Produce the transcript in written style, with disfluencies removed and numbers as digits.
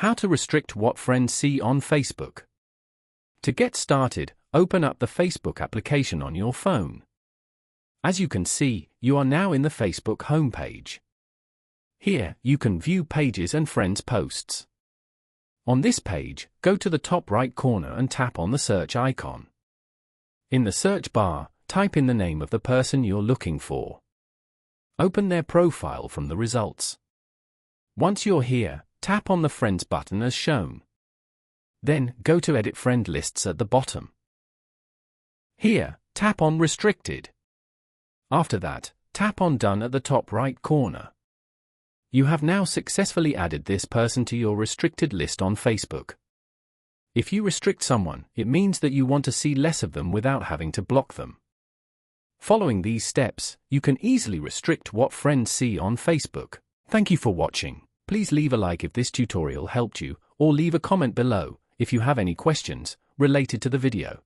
How to restrict what friends see on Facebook. To get started, open up the Facebook application on your phone. As you can see, you are now in the Facebook homepage. Here, you can view pages and friends' posts. On this page, go to the top right corner and tap on the search icon. In the search bar, type in the name of the person you're looking for. Open their profile from the results. Once you're here, tap on the Friends button as shown. Then, go to Edit Friend Lists at the bottom. Here, tap on Restricted. After that, tap on Done at the top right corner. You have now successfully added this person to your restricted list on Facebook. If you restrict someone, it means that you want to see less of them without having to block them. Following these steps, you can easily restrict what friends see on Facebook. Thank you for watching. Please leave a like if this tutorial helped you, or leave a comment below if you have any questions related to the video.